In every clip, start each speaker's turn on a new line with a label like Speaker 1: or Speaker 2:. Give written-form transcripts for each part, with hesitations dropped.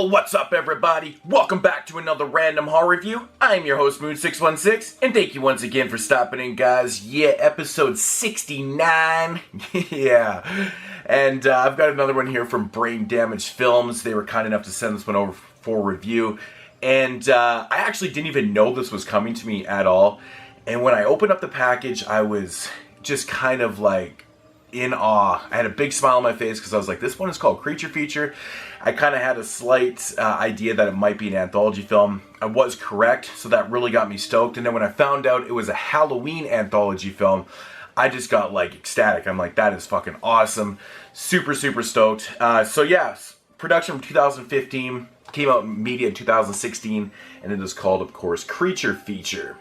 Speaker 1: Well, what's up, everybody? Welcome back to another random horror review. I'm your host, Moon616, and thank you once again for stopping in, guys. Yeah, episode 69. Yeah. And I've got another one here from Brain Damage Films. They were kind enough to send this one over for review. And I actually didn't even know this was coming to me at all. And when I opened up the package, I was just kind of like in awe. I had a big smile on my face because I was like, this one is called Creature Feature. I kind of had a slight idea that it might be an anthology film. I was correct, so that really got me stoked. And then when I found out it was a Halloween anthology film, I just got like ecstatic. I'm like, that is fucking awesome. Super, super stoked. So yeah, production from 2015, came out in media in 2016, and it is called, of course, Creature Feature.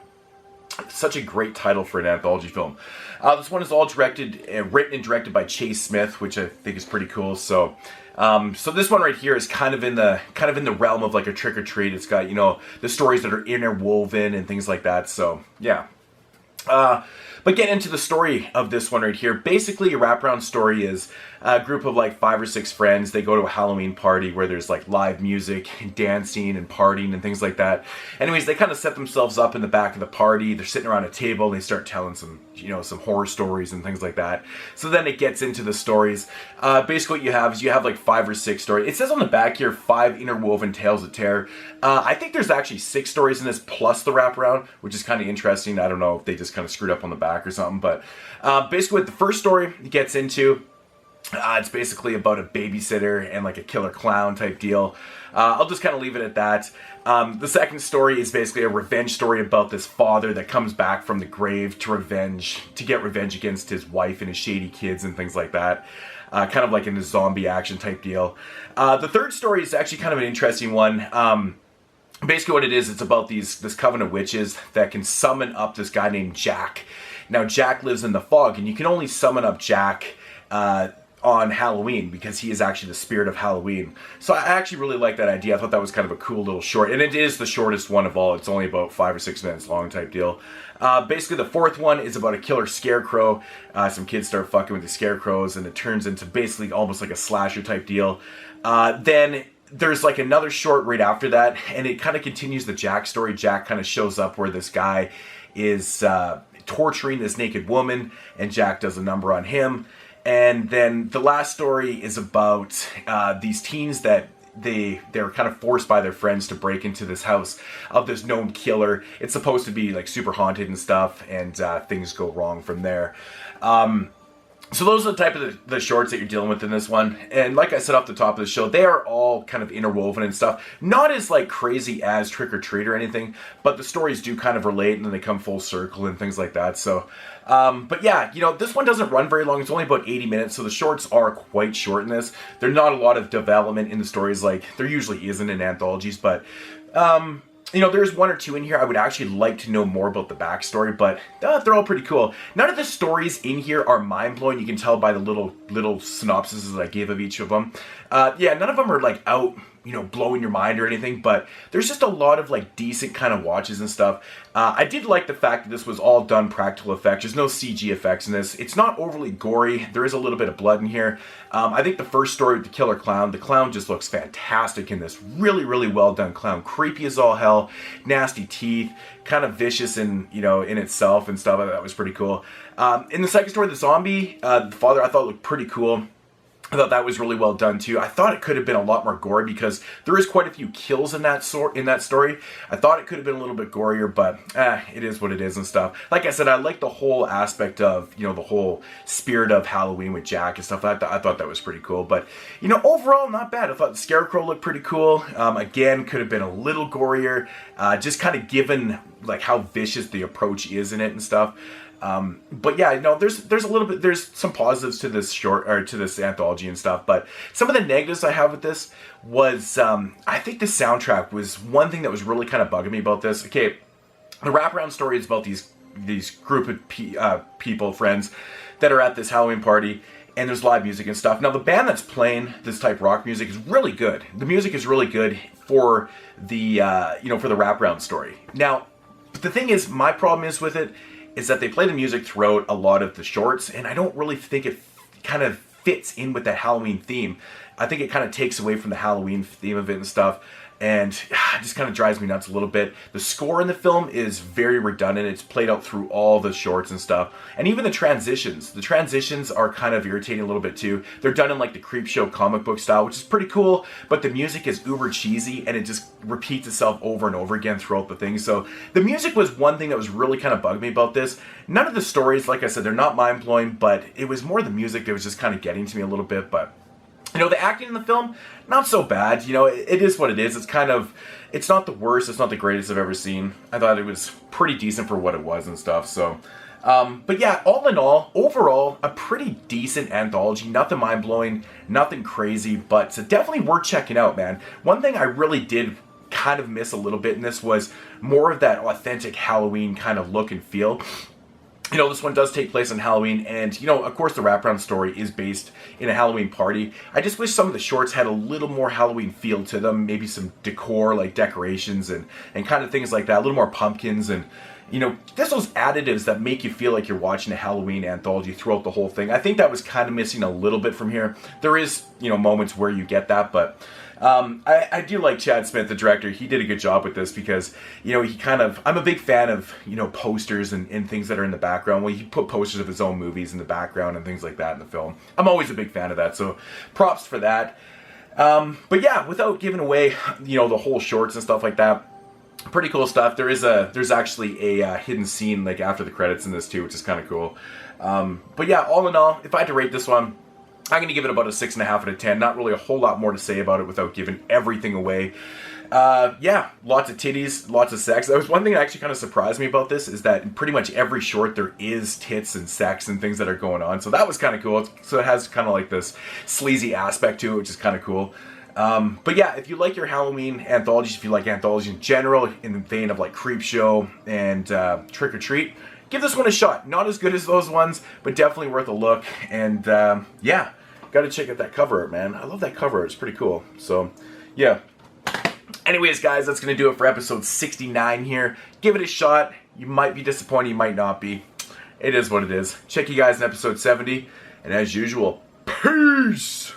Speaker 1: Such a great title for an anthology film. This one is all written and directed by Chase Smith, which I think is pretty cool. So this one right here is kind of in the realm of like a Trick or Treat. It's got, you know, the stories that are interwoven and things like that. So yeah. But getting into the story of this one right here, basically a wraparound story is a group of like 5 or 6 friends. They go to a Halloween party where there's like live music and dancing and partying and things like that. Anyways, they kind of set themselves up in the back of the party. They're sitting around a table and they start telling some, you know, some horror stories and things like that. So then it gets into the stories. Basically what you have is you have like 5 or 6 stories. It says on the back here, 5 interwoven tales of terror. I think there's actually 6 stories in this plus the wraparound, which is kind of interesting. I don't know if they just kind of screwed up on the back or something, but basically what the first story gets into, it's basically about a babysitter and like a killer clown type deal. I'll just kind of leave it at that. The second story is basically a revenge story about this father that comes back from the grave to get revenge against his wife and his shady kids and things like that. Kind of like in a zombie action type deal. The third story is actually kind of an interesting one. Basically what it is, it's about this coven of witches that can summon up this guy named Jack. Now Jack lives in the fog, and you can only summon up Jack on Halloween because he is actually the spirit of Halloween. So I actually really like that idea. I thought that was kind of a cool little short, and it is the shortest one of all. It's only about 5 or 6 minutes long type deal. Basically the fourth one is about a killer scarecrow. Some kids start fucking with the scarecrows and it turns into basically almost like a slasher type deal. Then there's like another short right after that, and it kind of continues the Jack story. Jack kind of shows up where this guy is torturing this naked woman, and Jack does a number on him. And then the last story is about these teens that they're kind of forced by their friends to break into this house of this known killer. It's supposed to be like super haunted and stuff, and things go wrong from there. So those are the type of the shorts that you're dealing with in this one. And like I said off the top of the show, they are all kind of interwoven and stuff. Not as like crazy as Trick or Treat or anything, but the stories do kind of relate and then they come full circle and things like that. So, but yeah, you know, this one doesn't run very long. It's only about 80 minutes, so the shorts are quite short in this. There's not a lot of development in the stories like there usually isn't in anthologies, but you know, there's 1 or 2 in here. I would actually like to know more about the backstory, but they're all pretty cool. None of the stories in here are mind-blowing. You can tell by the little synopsises that I gave of each of them. Yeah, none of them are like out, you know, blowing your mind or anything, but there's just a lot of like decent kind of watches and stuff. I did like the fact that this was all done practical effects. There's no CG effects in this. It's not overly gory. There is a little bit of blood in here. I think the first story with the killer clown, the clown just looks fantastic in this. Really, really well done clown. Creepy as all hell. Nasty teeth. Kind of vicious in, you know, in itself and stuff. That was pretty cool. In the second story, the zombie, the father, I thought looked pretty cool. I thought that was really well done too. I thought it could have been a lot more gory because there is quite a few kills in that story. I thought it could have been a little bit gorier, but it is what it is and stuff. Like I said, I like the whole aspect of, you know, the whole spirit of Halloween with Jack and stuff. I thought that was pretty cool. But, you know, overall, not bad. I thought the scarecrow looked pretty cool. Again, could have been a little gorier. Just kind of given like how vicious the approach is in it and stuff. But yeah, you know, there's some positives to this short, or to this anthology and stuff, but some of the negatives I have with this was, I think the soundtrack was one thing that was really kind of bugging me about this. Okay, the wraparound story is about these group of people, friends, that are at this Halloween party, and there's live music and stuff. Now, the band that's playing this type rock music is really good. The music is really good for the, you know, for the wraparound story. Now, but the thing is, my problem is with it, is that they play the music throughout a lot of the shorts, and I don't really think it kind of fits in with that Halloween theme. I think it kind of takes away from the Halloween theme of it and stuff. And it just kind of drives me nuts a little bit. The score in the film is very redundant. It's played out through all the shorts and stuff. And even the transitions. The transitions are kind of irritating a little bit too. They're done in like the Creepshow comic book style, which is pretty cool. But the music is uber cheesy and it just repeats itself over and over again throughout the thing. So the music was one thing that was really kind of bugged me about this. None of the stories, like I said, they're not mind-blowing, but it was more the music that was just kind of getting to me a little bit. But you know, the acting in the film, not so bad. You know, it is what it is. It's not the worst. It's not the greatest I've ever seen. I thought it was pretty decent for what it was and stuff. So, but yeah, all in all, overall, a pretty decent anthology. Nothing mind-blowing, nothing crazy, but it's definitely worth checking out, man. One thing I really did kind of miss a little bit in this was more of that authentic Halloween kind of look and feel. You know, this one does take place on Halloween, and, you know, of course the wraparound story is based in a Halloween party. I just wish some of the shorts had a little more Halloween feel to them, maybe some decor, like decorations and kind of things like that, a little more pumpkins and, you know, just those additives that make you feel like you're watching a Halloween anthology throughout the whole thing. I think that was kind of missing a little bit from here. There is, you know, moments where you get that, but I do like Chad Smith, the director. He did a good job with this because, you know, I'm a big fan of, you know, posters and things that are in the background. Well, he put posters of his own movies in the background and things like that in the film. I'm always a big fan of that, so props for that. But yeah, without giving away, you know, the whole shorts and stuff like that, pretty cool stuff. There's actually a hidden scene like after the credits in this too, which is kind of cool. But yeah, all in all, if I had to rate this one, I'm going to give it about a 6.5 out of 10. Not really a whole lot more to say about it without giving everything away. Yeah, lots of titties, lots of sex. That was one thing that actually kind of surprised me about this, is that in pretty much every short there is tits and sex and things that are going on. So that was kind of cool. So it has kind of like this sleazy aspect to it, which is kind of cool. But yeah, if you like your Halloween anthologies, if you like anthologies in general, in the vein of like Creepshow and Trick or Treat, give this one a shot. Not as good as those ones, but definitely worth a look. And yeah, gotta check out that cover art, man. I love that cover art. It's pretty cool. So yeah. Anyways, guys, that's gonna do it for episode 69 here. Give it a shot. You might be disappointed, you might not be. It is what it is. Check you guys in episode 70. And as usual, peace!